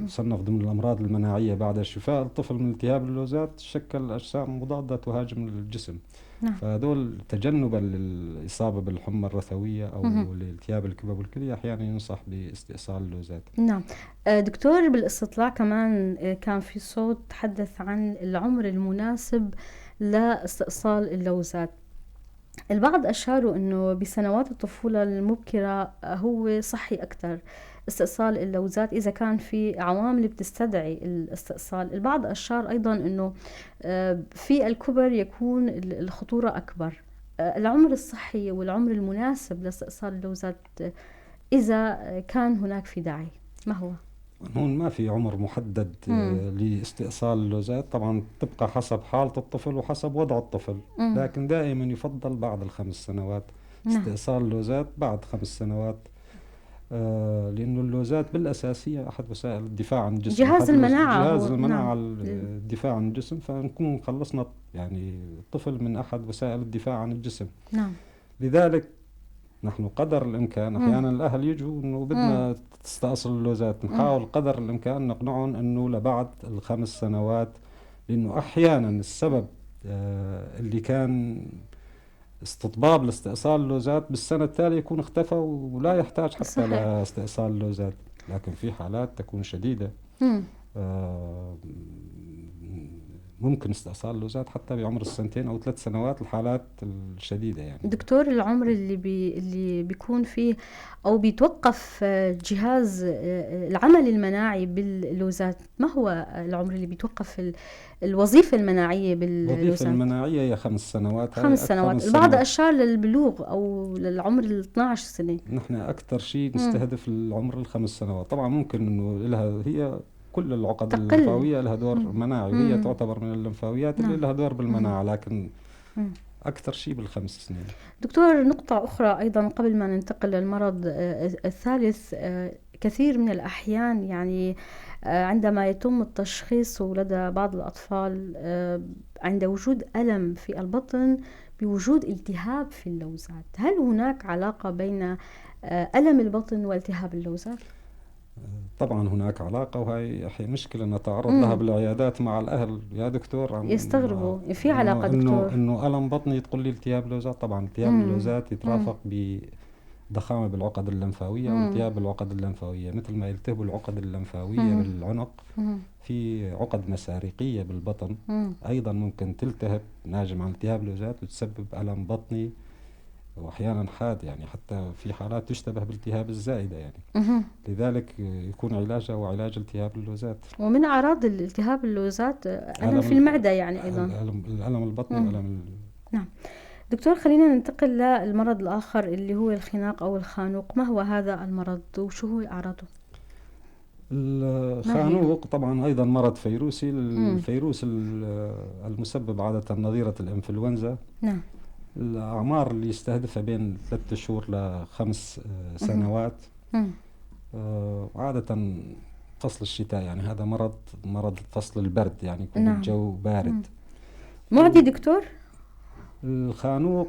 صنف ضمن الأمراض المناعية. بعد شفاء الطفل من التهاب اللوزات شكل أجسام مضادة تهاجم الجسم. نعم. فهذول تجنبا للإصابة بالحمى الرثوية أو لالتهاب الكبد الكلية أحيانا ينصح باستئصال اللوزات. نعم دكتور، بالاستطلاع كمان كان في صوت تحدث عن العمر المناسب لاستئصال اللوزات. البعض أشاروا أنه بسنوات الطفولة المبكرة هو صحي أكثر استئصال اللوزات إذا كان في عوامل بتستدعي الاستئصال. البعض أشار أيضا أنه في الكبر يكون الخطورة أكبر. العمر الصحي والعمر المناسب لاستئصال اللوزات إذا كان هناك في داعي ما هو؟ هون ما في عمر محدد لاستئصال اللوزات، طبعا تبقى حسب حالة الطفل وحسب وضع الطفل. لكن دائما يفضل بعد 5 سنوات استئصال اللوزات، بعد 5 سنوات، لأنه اللوزات بالأساس هي أحد وسائل الدفاع عن الجسم، جهاز المناعة، الدفاع عن الجسم، فنكون خلصنا يعني الطفل من أحد وسائل الدفاع عن الجسم. نعم. لذلك نحن قدر الإمكان، أحيانا الأهل يجوا إنه بدنا تستأصل اللوزات، نحاول قدر الإمكان نقنعهم إنه لبعد 5 سنوات، لأنه أحيانا السبب اللي كان استطباب لاستئصال اللوزات بالسنة التالية يكون اختفى ولا يحتاج حتى لاستئصال اللوزات. لكن في حالات تكون شديدة ممكن استئصال اللوزات حتى بعمر 2 أو 3 سنوات، الحالات الشديدة. يعني دكتور، العمر اللي بيكون فيه أو بيتوقف جهاز العمل المناعي باللوزات، ما هو العمر اللي بيتوقف الوظيفة المناعية باللوزات؟ الوظيفة المناعية هي 5 سنوات. 5 سنوات. البعض أشار للبلوغ أو للعمر 12 سنة. نحن أكثر شيء نستهدف العمر 5 سنوات. طبعا ممكن إنه لها هي كل العقد الليمفاوية لها دور مناعي، وهي تعتبر من الليمفاويات اللي لها دور بالمناعة، لكن أكثر شيء بال5 سنين. دكتور، نقطة أخرى أيضا قبل ما ننتقل للمرض الثالث، كثير من الأحيان يعني عندما يتم التشخيص لدى بعض الأطفال عند وجود ألم في البطن بوجود التهاب في اللوزات، هل هناك علاقة بين ألم البطن والتهاب اللوزات؟ طبعا هناك علاقة، وهي مشكلة نتعرض لها بالعيادات مع الأهل يا دكتور. يستغربوا في علاقة دكتور إنه ألم بطني تقول لي التهاب لوزات. طبعا التهاب اللوزات يترافق بضخامة بالعقد اللمفاوية والتهاب العقد اللمفاوية، مثل ما يلتهب العقد اللمفاوية بالعنق في عقد مسارقية بالبطن أيضا ممكن تلتهب ناجم عن التهاب لوزات وتسبب ألم بطني وأحيانا حاد، يعني حتى في حالات تشتبه بالتهاب الزائدة يعني. لذلك يكون علاجها هو علاج التهاب اللوزات. ومن أعراض الالتهاب اللوزات ألم في المعدة يعني أيضا، الألم البطني والألم نعم. دكتور، خلينا ننتقل للمرض الآخر اللي هو الخناق أو الخانوق. ما هو هذا المرض وشو هو أعراضه؟ الخانوق طبعا أيضا مرض فيروسي. الفيروس المسبب عادة نظيرة الإنفلونزا. نعم. الأعمار اللي يستهدفها بين 3 شهور ل5 سنوات. عادة فصل الشتاء، يعني هذا مرض فصل البرد، يعني يكون نعم. الجو بارد. معدي دكتور؟ الخانوق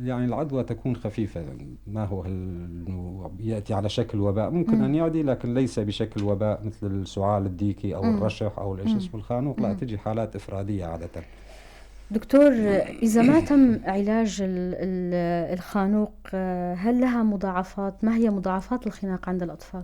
يعني العدوى تكون خفيفة، يعني ما هو إنه يأتي على شكل وباء، ممكن أن يعدي لكن ليس بشكل وباء مثل السعال الديكي أو الرشح أو الإيش اسمه الخانوق. لا، تجي حالات إفرادية عادة. دكتور، إذا ما تم علاج الخانوق هل لها مضاعفات؟ ما هي مضاعفات الخناق عند الأطفال؟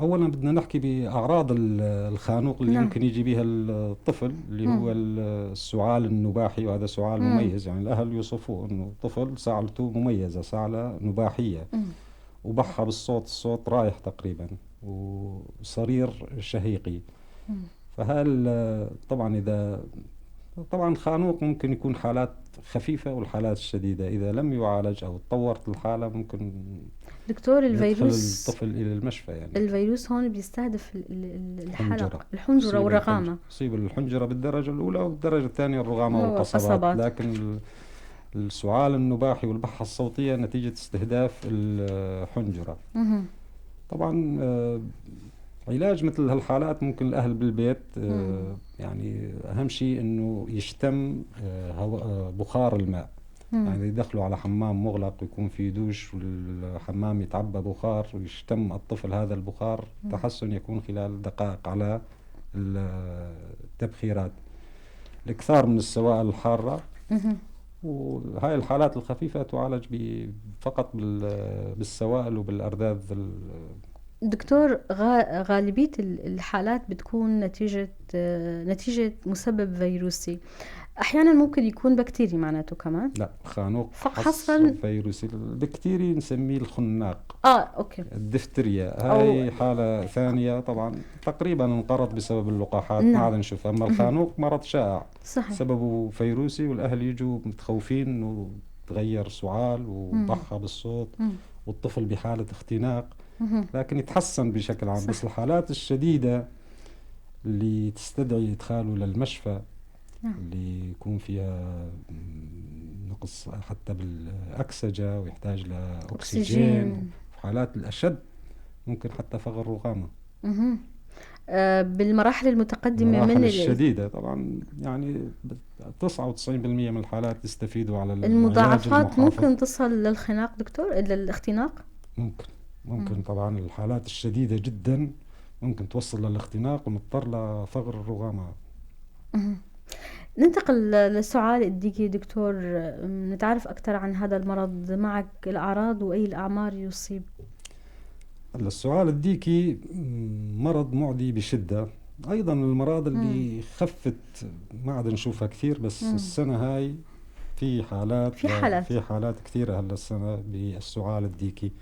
أولا بدنا نحكي بأعراض الخانوق اللي ممكن يجي بها الطفل، اللي هو السعال النباحي، وهذا سعال مميز. يعني الأهل يوصفوه أنه طفل سعلته مميزة، سعلة نباحية وبحها بالصوت، الصوت رايح تقريبا وصرير شهيقي. فهل طبعا الخانوق ممكن يكون حالات خفيفة والحالات الشديدة، إذا لم يعالج أو تطورت الحالة ممكن دكتور الفيروس الطفل إلى المشفى. يعني الفيروس هون بيستهدف الحنجرة والرغامة، يصيب الحنجرة بالدرجة الأولى والدرجة الثانية الرغامة والقصبات. لكن السعال النباحي والبحة الصوتية نتيجة استهداف الحنجرة. طبعا علاج مثل هالحالات ممكن الأهل بالبيت يعني أهم شيء إنه يشتم بخار الماء. يعني يدخلوا على حمام مغلق ويكون في دوش والحمام يتعبى بخار ويشتم الطفل هذا البخار، تحسن يكون خلال دقائق على التبخيرات. الإكثار من السوائل الحارة، وهاي الحالات الخفيفة تعالج فقط بالسوائل وبالأرذاذ. دكتور، غالبية الحالات بتكون نتيجة مسبب فيروسي، أحيانا ممكن يكون بكتيري معناته كمان. لا، خانوق حصرا فيروسي. البكتيري نسميه الخناق. أوكي. الدفتريا هاي حالة ثانية، طبعا تقريبا انقرض بسبب اللقاحات، ما عاد نشوف. أما الخانوق مرض شائع صحيح. سببه فيروسي، والأهل يجوا متخوفين إنه تغير سعال وبحة بالصوت والطفل بحالة اختناق، لكن يتحسن بشكل عام. بس الحالات الشديدة اللي تستدعي إدخاله للمشفى، اللي يكون فيها نقص حتى بالأكسجة ويحتاج لأكسجين، حالات الأشد ممكن حتى فقر رغامة. بالمراحل المتقدمة المراحل الشديدة طبعا، يعني 99% من الحالات يستفيدوا على المضاعفات. ممكن تصل للخناق دكتور، للاختناق؟ ممكن طبعا الحالات الشديدة جدا ممكن توصل للاختناق ونضطر لفقر الرغامة. ننتقل للسعال الديكي دكتور، نتعرف أكثر عن هذا المرض، معك الأعراض وأي الأعمار يصيب؟ السعال الديكي مرض معدي بشدة، أيضا المرض اللي خفت ما عاد نشوفها كثير، بس السنة هاي في حالات كثيرة هلا السنة بالسعال الديكي.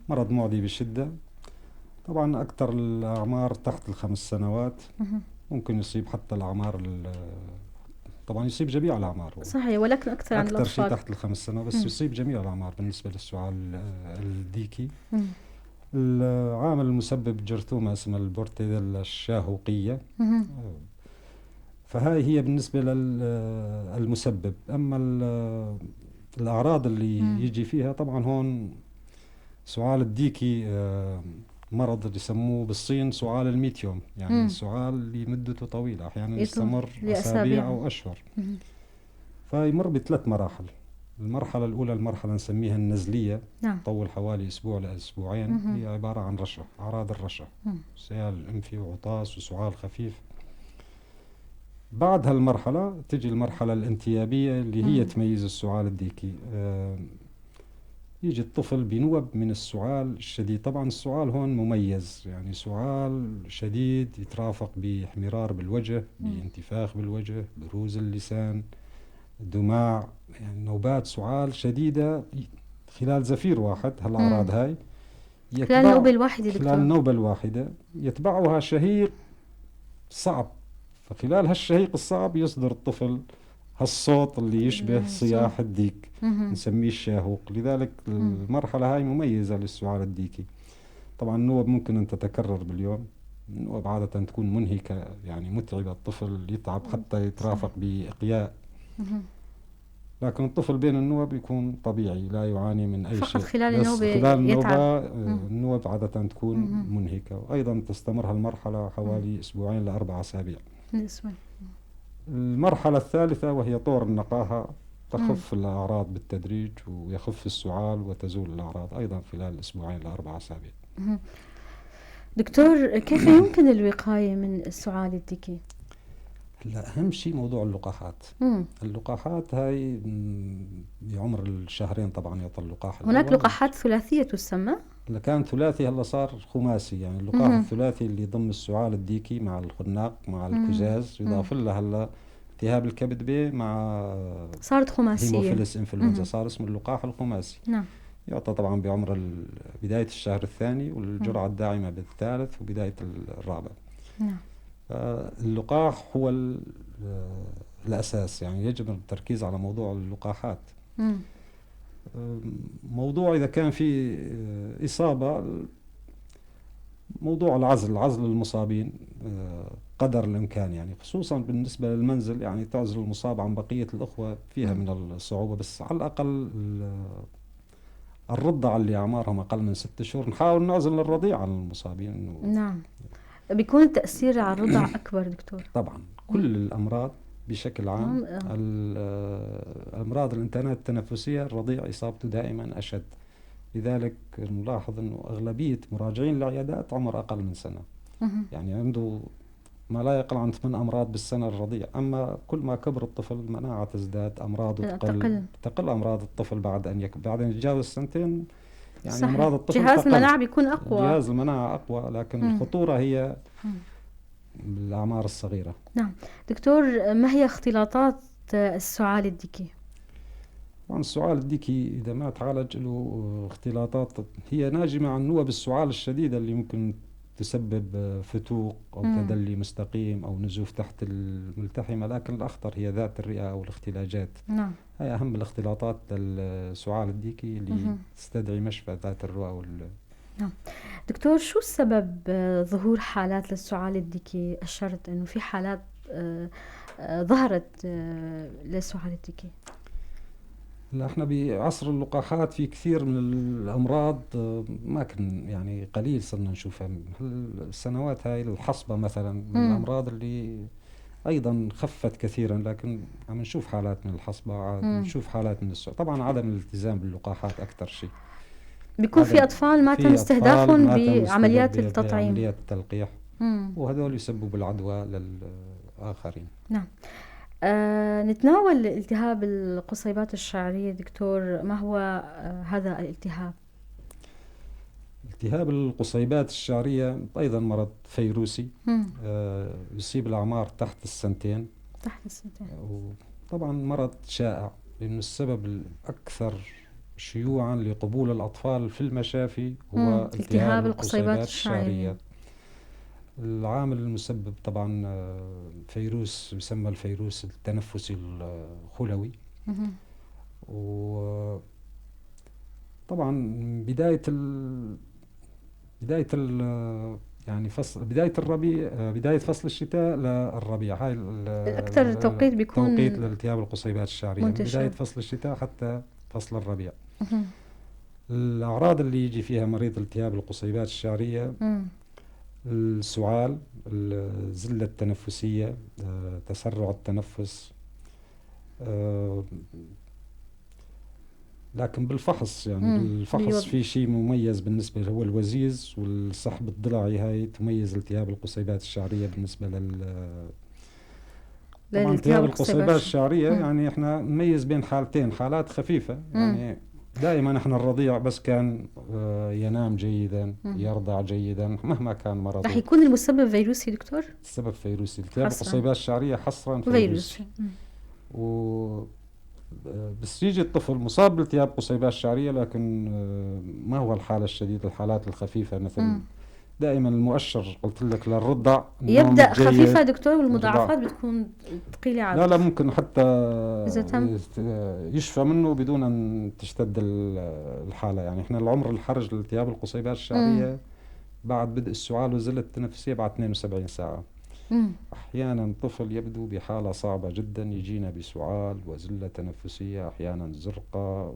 مرض معدي بشدة، طبعا أكثر الأعمار تحت 5 سنوات. ممكن يصيب حتى الأعمار، طبعا يصيب جميع الأعمار صحيح، ولكن أكثر عند الأطفال. شيء تحت 5 سنوات، بس يصيب جميع الأعمار بالنسبة للسعال الديكي. العامل المسبب جرثومة اسمها البورتيلا الشاهوقية. فهاي هي بالنسبة للمسبب. أما الأعراض اللي يجي فيها طبعا هون سعال الديكي مرض اللي يسموه بالصين سعال ال100 يوم، يعني سعال اللي مدته طويلة، أحيانا يستمر أسابيع أو أشهر. فيمر ب3 مراحل. المرحلة الأولى المرحلة نسميها النزلية، طول حوالي أسبوع لأسبوعين، هي عبارة عن رشح، أعراض الرشح، سيال أنفي وعطاس وسعال خفيف. بعد هالمرحلة تجي المرحلة الانتيابية اللي هي تميز السعال الديكي. يجي الطفل بنوب من السعال الشديد. طبعا السعال هون مميز، يعني سعال شديد يترافق باحمرار بالوجه، بانتفاخ بالوجه، بروز اللسان، دماع، يعني نوبات سعال شديدة خلال زفير واحد. هالأعراض هاي خلال النوبة الواحدة دكتور. خلال النوبة الواحدة يتبعها شهيق صعب، فخلال هالشهيق الصعب يصدر الطفل هالصوت اللي يشبه صياح الديك، نسميه الشاهوق. لذلك المرحلة هاي مميزة للسعال الديكي. طبعا النوب ممكن أن تتكرر باليوم، النوب عادة تكون منهكة، يعني متعبة، الطفل يتعب حتى يترافق بإقياء. لكن الطفل بين النوب يكون طبيعي، لا يعاني من أي شيء. فقط خلال النوبة خلال النوبة يتعب. النوب عادة تكون منهكة، وأيضا تستمر هالمرحلة حوالي أسبوعين ل4 أسابيع. المرحلة الثالثة وهي طور النقاهة، تخف الأعراض بالتدريج ويخف السعال وتزول الأعراض أيضا خلال أسبوعين ل4 أسابيع. دكتور، كيف يمكن الوقاية من السعال الديكي؟ لا، أهم شيء موضوع اللقاحات. اللقاحات هاي بعمر الشهرين طبعا يعطى اللقاح. هناك لقاحات ثلاثية تسمى؟ اللي كان ثلاثي هلا صار خماسي، يعني اللقاح الثلاثي اللي يضم السعال الديكي مع الخناق مع الكزاز، يضاف له هلا التهاب الكبد بي مع صارت خماسية هيموفيلس انفلونزا، صار اسمه اللقاح الخماسي. نعم. يعطى طبعا بعمر بداية الشهر الثاني، والجرعة الداعمة بالثالث وبداية الرابع. نعم. اللقاح هو الأساس، يعني يجب التركيز على موضوع اللقاحات. موضوع إذا كان في إصابة، موضوع عزل المصابين قدر الإمكان، يعني خصوصا بالنسبة للمنزل، يعني تعزل المصاب عن بقية الأخوة فيها من الصعوبة، بس على الأقل الرضع اللي أعمارهم أقل من 6 شهور نحاول نعزل الرضيع عن المصابين. نعم. بيكون التأثير على الرضع أكبر دكتور؟ طبعا كل الأمراض بشكل عام، الأمراض الإنتانات التنفسية الرضيع إصابته دائما أشد. لذلك نلاحظ أنه أغلبية مراجعين العيادات عمر أقل من سنة، يعني عنده ما لا يقل عن 8 أمراض بالسنة الرضيع. أما كل ما كبر الطفل المناعة تزداد، أمراضه تقل أمراض الطفل بعد أن يتجاوز 2 سنين، يعني صحيح. أمراض الطفل جهاز المناعة بيكون أقوى، جهاز المناعة أقوى، لكن الخطورة هي بالأعمار الصغيرة. نعم. دكتور، ما هي اختلاطات السعال الديكي؟ طبعا السعال الديكي إذا ما تعالج له اختلاطات، هي ناجمة عن نوب السعال الشديدة اللي ممكن تسبب فتوق أو تدلي مستقيم أو نزوف تحت الملتحمة، لكن الأخطر هي ذات الرئة أو الاختلاجات. نعم. هي أهم الاختلاطات السعال الديكي اللي تستدعي مشفى ذات الرئة نعم. دكتور، شو السبب ظهور حالات للسعال الديكي؟ أشرت أنه في حالات ظهرت للسعال الديكي. لا، احنا بعصر اللقاحات في كثير من الأمراض ما كان، يعني قليل صرنا نشوفها. السنوات هاي الحصبة مثلا من الأمراض اللي أيضا خفت كثيرا، لكن عم نشوف حالات من الحصبة، نشوف حالات من السعال. طبعا عدم الالتزام باللقاحات أكثر شيء. بيكون في أطفال ما تم استهدافهم بعمليات التطعيم، بعمليات التلقيح، وهذول يسببوا العدوى للآخرين. نعم. نتناول التهاب القصيبات الشعرية دكتور، ما هو هذا الالتهاب؟ التهاب القصيبات الشعرية أيضا مرض فيروسي، يصيب الأعمار تحت السنتين. وطبعا مرض شائع، لأنه السبب الأكثر شيوعا لقبول الأطفال في المشافي هو التهاب القصيبات الشعرية. العامل المسبب طبعا فيروس يسمى الفيروس التنفسي الخلوي. وطبعا بداية يعني بداية الربيع، بداية فصل الشتاء للربيع، هاي الأكثر توقيت بيكون توقيت لالتهاب القصيبات الشعرية، من منتشر. بداية فصل الشتاء حتى فصل الربيع. الأعراض اللي يجي فيها مريض التهاب القصيبات الشعرية: السعال، الزلة التنفسية، تسرع التنفس. لكن بالفحص يعني بالفحص في شيء مميز بالنسبة له، هو الوزيز والسحب الضلعي، هاي تميز التهاب القصيبات الشعرية بالنسبة طبعا التهاب القصيبات الشعرية. يعني احنا نميز بين حالتين: حالات خفيفة يعني دائما احنا الرضيع بس كان ينام جيدا، يرضع جيدا مهما كان مرضه. رح يكون المسبب فيروسي دكتور؟ السبب فيروسي. التهاب القصيبات الشعرية حصرا فيروسي. بس يجي الطفل مصاب بالتهاب قصيبات الشعرية، لكن ما هو الحالة الشديدة، الحالات الخفيفة مثل دائما المؤشر قلت لك للرضع يبدأ خفيفة دكتور، والمضاعفات بتكون ثقيلة على لا ممكن حتى يشفى منه بدون أن تشتد الحالة. يعني احنا العمر الحرج لالتهاب القصيبات الشعرية بعد بدء السعال والزلة التنفسية بعد 72 ساعة. أحيانا طفل يبدو بحالة صعبة جدا يجينا بسعال وزلة تنفسية، أحيانا زرقة،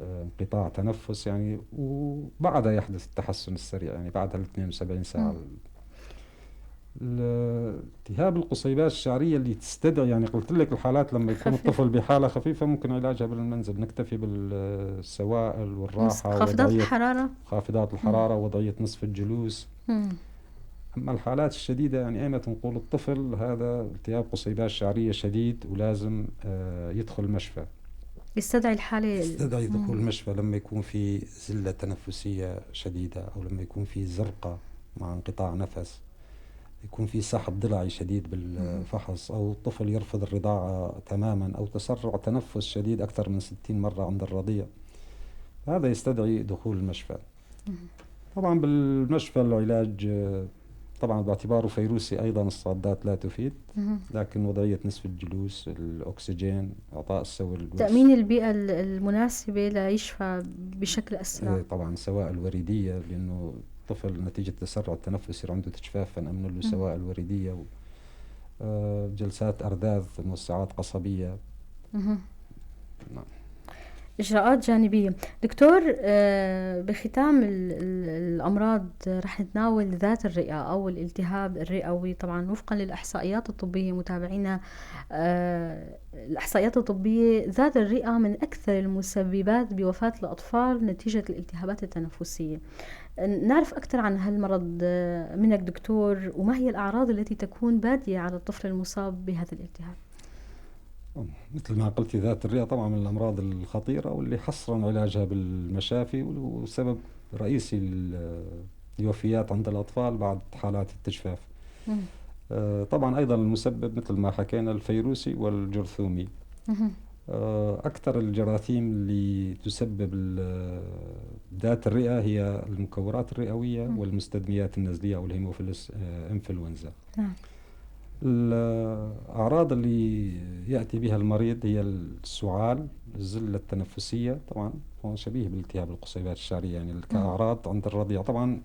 انقطاع تنفس يعني، وبعدها يحدث التحسن السريع يعني بعد 72 ساعة. التهاب القصيبات الشعرية اللي تستدعي يعني قلت لك الحالات لما يكون الطفل بحالة خفيفة ممكن علاجها بالمنزل، نكتفي بالسوائل والراحة، خافضات الحرارة، وضعية نصف الجلوس. أما الحالات الشديدة يعني أيمتى نقول الطفل هذا التهاب قصيبات شعرية شديد ولازم يدخل المشفى، يستدعي الحالة، يستدعي دخول المشفى لما يكون في زلة تنفسية شديدة، أو لما يكون في زرقة مع انقطاع نفس، يكون في سحب ضلعي شديد بالفحص، أو الطفل يرفض الرضاعة تماما، أو تسرع تنفس شديد أكثر من 60 مرة عند الرضيع، هذا يستدعي دخول المشفى. طبعا بالمشفى العلاج طبعا باعتباره فيروسي أيضا الصادات لا تفيد، لكن وضعية نصف الجلوس، الأكسجين، إعطاء السوائل، تأمين البيئة المناسبة ليشفى بشكل أسرع. طبعا سوائل وريدية، لأنه الطفل نتيجة تسرع التنفس يصير عنده تجفاف، فنأمن له سوائل وريدية، جلسات أرذاذ، موسعات قصبية. نعم. إجراءات جانبية. دكتور، بختام الأمراض رح نتناول ذات الرئة أو الالتهاب الرئوي. طبعا وفقا للإحصائيات الطبية متابعينا، الإحصائيات الطبية ذات الرئة من أكثر المسببات بوفاة الأطفال نتيجة الالتهابات التنفسية. نعرف أكثر عن هالمرض منك دكتور، وما هي الأعراض التي تكون بادية على الطفل المصاب بهذا الالتهاب؟ مثل ما قلت ذات الرئة طبعا من الأمراض الخطيرة واللي حصرا علاجها بالمشافي، وسبب رئيسي الوفيات عند الأطفال بعد حالات التجفاف. طبعا أيضا المسبب مثل ما حكينا الفيروسي والجرثومي. أكثر الجراثيم اللي تسبب ذات الرئة هي المكورات الرئوية والمستدميات النزلية أو الهيموفيلس إنفلونزا. الأعراض اللي يأتي بها المريض هي السعال، الزلة التنفسية، طبعا هو شبيه بالالتهاب القصيبات الشعرية يعني كأعراض عند الرضيع. طبعا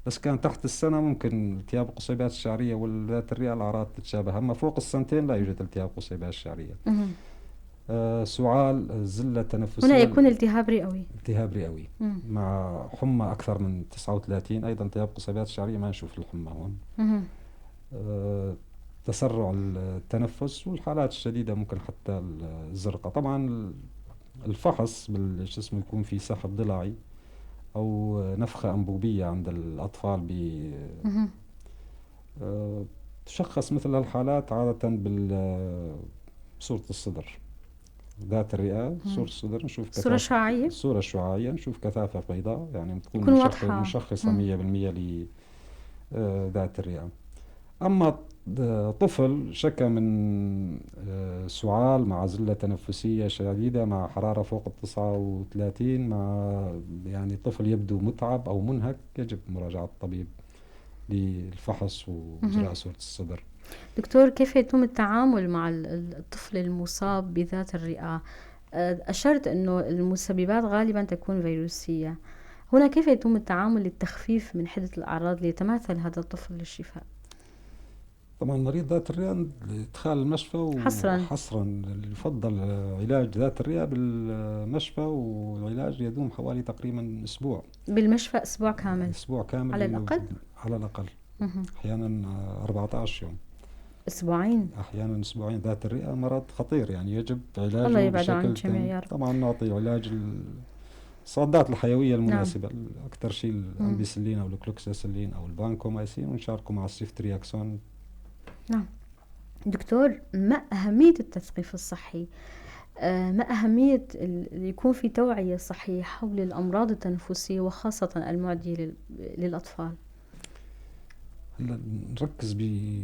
بس كان تحت السنة ممكن التهاب القصيبات الشعرية والذات الرئة الأعراض تتشابه، أما فوق السنتين لا يوجد التهاب قصيبات الشعرية. سعال، زلة تنفسية، هنا يكون التهاب رئوي، التهاب رئوي مع حمى أكثر من 39. أيضا التهاب قصيبات الشعرية ما نشوف الحمى هون. تسرع التنفس، والحالات الشديدة ممكن حتى الزرقة. طبعا الفحص بالجسم يكون في سحب ضلعي أو نفخة أنبوبية عند الأطفال تشخص مثل الحالات عادة بصورة الصدر، ذات الرئة، صورة الصدر نشوف صورة شعاعية، صورة شعاعية نشوف كثافة بيضاء يعني تكون مشخصة 100% لذات الرئة. أما طفل شكى من سعال مع زلة تنفسية شديدة مع حرارة فوق 39، مع يعني طفل يبدو متعب أو منهك، يجب مراجعة الطبيب للفحص وإجراء صورة الصدر. دكتور، كيف يتم التعامل مع الطفل المصاب بذات الرئة؟ أشرت أنه المسببات غالبا تكون فيروسية. هنا كيف يتم التعامل للتخفيف من حدة الأعراض ليتماثل هذا الطفل للشفاء؟ طبعا مريض ذات الرئة إدخال المشفى حصرا اللي يفضل علاج ذات الرئة بالمشفى، والعلاج يدوم حوالي تقريبا أسبوع. بالمشفى أسبوع كامل؟ أسبوع كامل على الأقل؟ على الأقل. أحيانا 14 يوم، أسبوعين، أحيانا أسبوعين. ذات الرئة مرض خطير يعني يجب علاجه الله يبعد عن بشكل الجميع يا رب. طبعا نعطي علاج الصادات الحيوية المناسبة. نعم. أكثر شيء الأمبيسلين أو الكلوكساسيلين أو البانكومايسين، ونشاركه مع السيفترياكسون. نعم دكتور، ما أهمية التثقيف الصحي؟ ما أهمية يكون في توعية صحية حول الأمراض التنفسية وخاصة المعدية للأطفال؟ نركز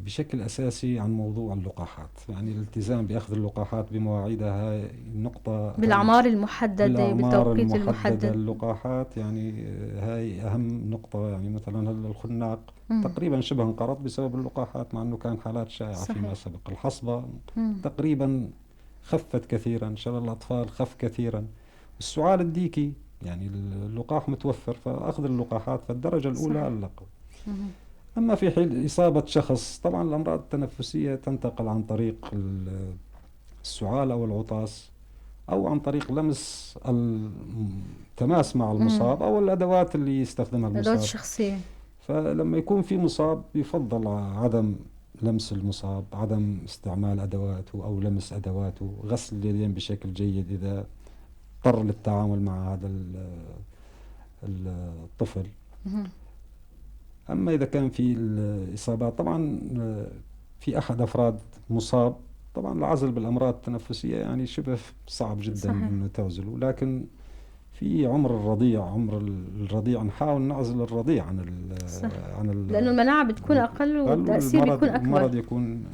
بشكل أساسي عن موضوع اللقاحات، يعني الالتزام بأخذ اللقاحات بمواعيدها. هاي النقطة بالأعمار المحددة بالتوقيت المحدد. اللقاحات يعني هاي أهم نقطة. يعني مثلا الخناق تقريبا شبه انقرض بسبب اللقاحات، مع أنه كان حالات شائعة صحيح. فيما سبق. الحصبة تقريبا خفت كثيرا، شلل الأطفال خف كثيرا. السعال الديكي يعني اللقاح متوفر، فأخذ اللقاحات فالدرجة الأولى اللقاح. أما في حين إصابة شخص، طبعا الأمراض التنفسية تنتقل عن طريق السعال أو العطاس، أو عن طريق لمس التماس مع المصاب، أو الأدوات اللي يستخدمها المصاب، الأدوات الشخصية. فلما يكون في مصاب يفضل عدم لمس المصاب، عدم استعمال أدواته أو لمس أدواته، غسل اليدين بشكل جيد إذا اضطر للتعامل مع هذا الطفل. أما إذا كان في الإصابات، طبعا في أحد أفراد مصاب، طبعا العزل بالأمراض التنفسية يعني شبه صعب جدا صحيح. إنه تعزله. لكن في عمر الرضيع نحاول نعزل الرضيع عن لأنه المناعة بتكون أقل والتأثير بيكون أكبر، المرض يكون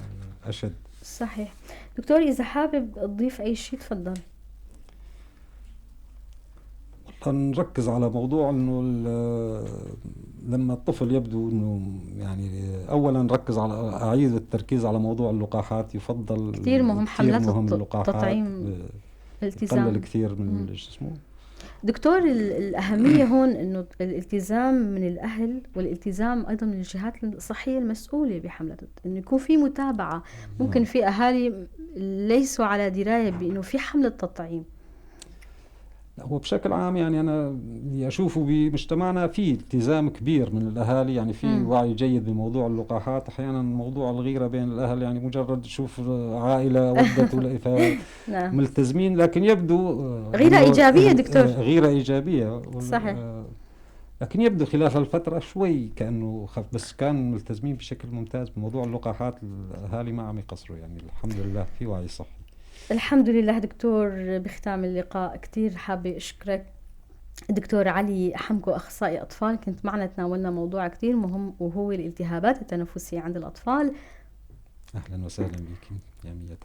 أشد. صحيح. دكتور إذا حابب تضيف أي شيء تفضل. نركز على موضوع انه لما الطفل يبدو انه يعني اولا نركز على اعيد التركيز على موضوع اللقاحات. يفضل كثير مهم حملات التطعيم، الالتزام يقلل كثير من اسمه. دكتور الأهمية هون انه الالتزام من الأهل، والالتزام ايضا من الجهات الصحية المسؤولة بحملة، انه يكون في متابعة. ممكن في اهالي ليسوا على دراية بانه في حملة تطعيم. هو بشكل عام يعني أنا أشوفه بمجتمعنا في التزام كبير من الأهالي، يعني في وعي جيد بموضوع اللقاحات. أحيانا موضوع الغيرة بين الأهل، يعني مجرد تشوف عائلة ودت ملتزمين، لكن يبدو غيرة إيجابية دكتور، غيرة إيجابية صحيح. لكن يبدو خلال الفترة شوي كأنه خف، بس كان ملتزمين بشكل ممتاز بموضوع اللقاحات. الأهالي ما عم يقصروا، يعني الحمد لله في وعي صحي. الحمد لله دكتور. بختام اللقاء كتير حابة أشكرك دكتور علي حمكو، أخصائي أطفال، كنت معنا تناولنا موضوع كتير مهم وهو الالتهابات التنفسية عند الأطفال. أهلا وسهلا بك يا مية.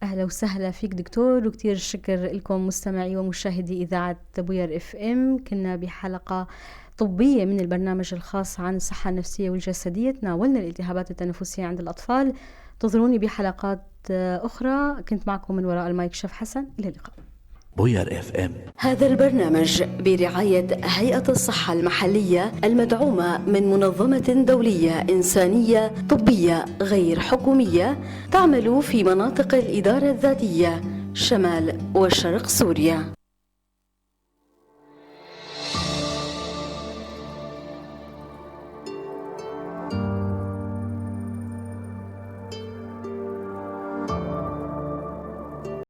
أهلا وسهلا فيك دكتور، وكتير شكر لكم مستمعي ومشاهدي إذاعة بوير FM. كنا بحلقة طبية من البرنامج الخاص عن الصحة النفسية والجسدية، تناولنا الالتهابات التنفسية عند الأطفال. انتظروني بحلقات أخرى. كنت معكم من وراء المايك شيف حسن. إلى اللقاء. بوير FM. هذا البرنامج برعاية هيئة الصحة المحلية المدعومة من منظمة دولية إنسانية طبية غير حكومية تعمل في مناطق الإدارة الذاتية شمال وشرق سوريا.